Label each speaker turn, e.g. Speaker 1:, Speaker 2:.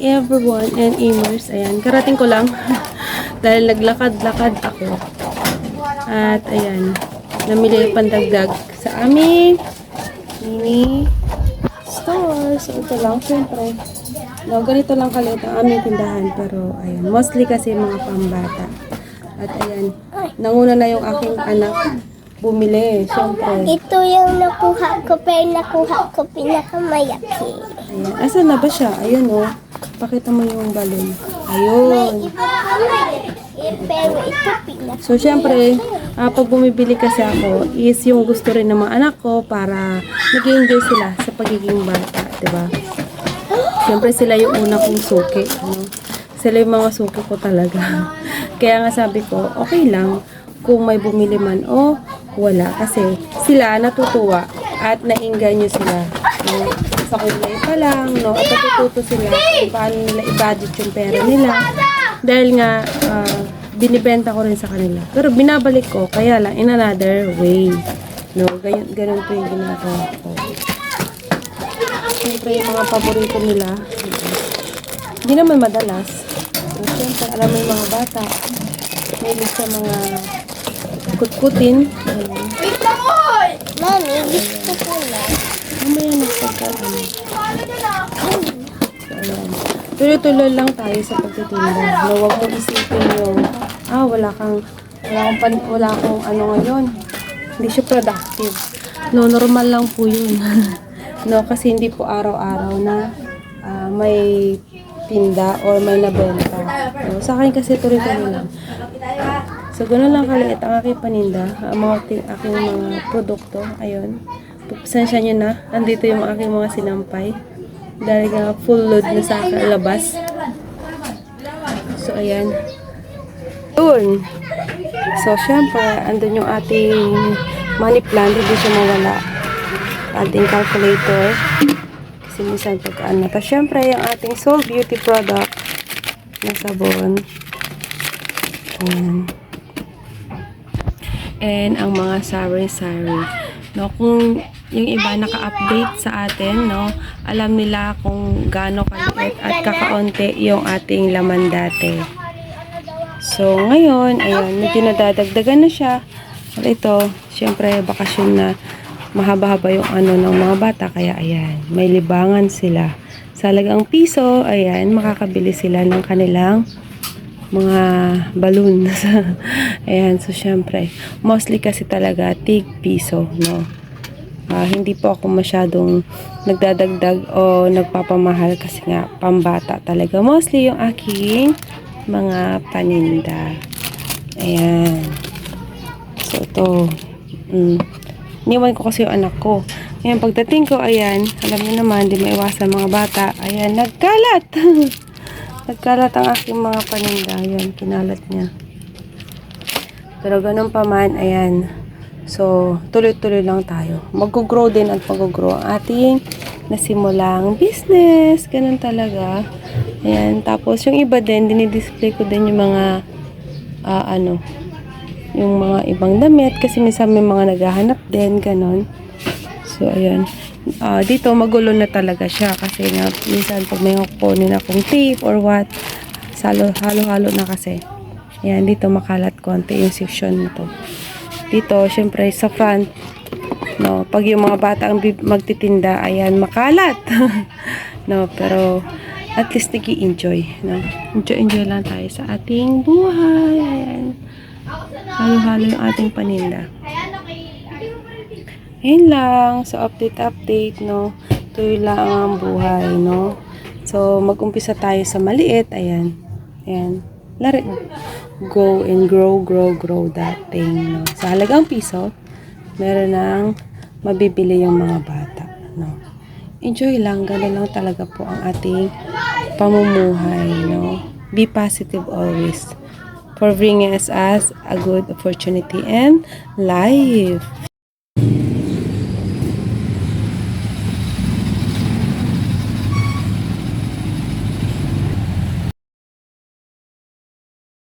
Speaker 1: everyone and Amers. Ayan, karating ko lang dahil naglakad-lakad ako. At ayan, namili pandagdag sa aming mini store. So ito lang, syempre. No, ganito lang kalit ang aming tindahan. Pero ayan, mostly kasi mga pambata. At ayan, nanguna na yung aking anak bumili, syempre.
Speaker 2: Ito yung nakuha ko, pero nakuha ko pinakamayaki.
Speaker 1: Ayan, asan na ba siya? Ayun oh. Pakita mo yung balon. Ayun.
Speaker 2: Pero ito pinaka.
Speaker 1: So, syempre, pag bumibili kasi ako, is yung gusto rin ng mga anak ko para nag-enjoy sila sa pagiging bata, diba? Syempre, sila yung una kong suki. Ano? Sila yung mga suki ko talaga. Kaya nga sabi ko, okay lang kung may bumili man o wala. Kasi sila natutuwa at nainganyo sila. No? Sa kulay pa lang, no? At natututo sila kung paano nila i-budget yung pera nila. Dahil nga, binibenta ko rin sa kanila. Pero binabalik ko, kaya lang in another way. No? Ganun po yung ginagawa ko. Siyempre, yung mga paborito nila, hindi naman madalas. So, siyempre, alam mo yung mga bata, mahilig sa mga kutkutin. Ayan.
Speaker 2: Mami, gusto ko na.
Speaker 1: Mamaya magpagkaano. So, ayan. Tuloy-tuloy lang tayo sa pagtitinda. No, huwag mo isipin yung, wala kang ano ngayon. Hindi siya productive. No, normal lang po yun. No, kasi hindi po araw-araw na may tinda or may nabenta. No, sa akin kasi tuloy-tuloy lang. So, gano'n lang kaliit ang aking paninda. Ang aking mga produkto. Ayun. Pasensya nyo na. Andito yung aking mga sinampay. Dahil nga full load na sa labas. So, ayan. Doon. So, syempre, andun yung ating money plan. Hindi siya mawala. Ating calculator. Kasi minsan pagkaan na. Tapos, syempre, yung ating Soul Beauty product na sabon. Ayan. And ang mga sari-sari. No, kung yung iba naka-update sa atin, no, alam nila kung gaano kaliit at kakaunti yung ating laman dati. So, ngayon, ayan, medyo nadadagdagan na siya. At ito, syempre, bakasyon na mahaba-haba yung ano ng mga bata. Kaya, ayan, may libangan sila. Sa halagang piso, ayan, makakabili sila ng kanilang mga balloon. Ayan, so syempre, mostly kasi talaga tig piso, no? Hindi po ako masyadong nagdadagdag o nagpapamahal kasi nga pambata talaga. Mostly yung aking mga paninda. Ayan. So, ito. Niwan ko kasi yung anak ko. Ayan, pagdating ko, ayan, alam niyo naman, di maiwasan mga bata. Ayan, nagkalat! Nagkalat ang aking mga paninda. Ayan, kinalat niya. Pero ganun pa man, ayan. So, tuloy-tuloy lang tayo. Mag-grow din at mag-grow ang ating nasimulang business. Ganun talaga. Ayan. Tapos, yung iba din, dinidisplay ko din yung mga, yung mga ibang damit. Kasi minsan may mga naghahanap din. Ganun. So, ayan. Dito magulo na talaga siya kasi nga minsan pag may kukunin akong tape or what, halo-halo na kasi. Ayan, dito makalat konti yung section nito. Dito, syempre sa front, no, pag yung mga bata ang magtitinda, ayan, makalat. No, pero at least nag-i-enjoy, no. Enjoy lang tayo sa ating buhay. Ayan. Halo-halo yung ating paninda. Ayan lang. So, update, no. Tuloy lang ang buhay, no. So, mag-umpisa tayo sa maliit. Ayan. Ayan. Let it go and grow that thing, no. Sa halagang piso, meron ng mabibili yung mga bata, no. Enjoy lang. Ganun lang talaga po ang ating pamumuhay, no. Be positive always. For bringing us a good opportunity and life.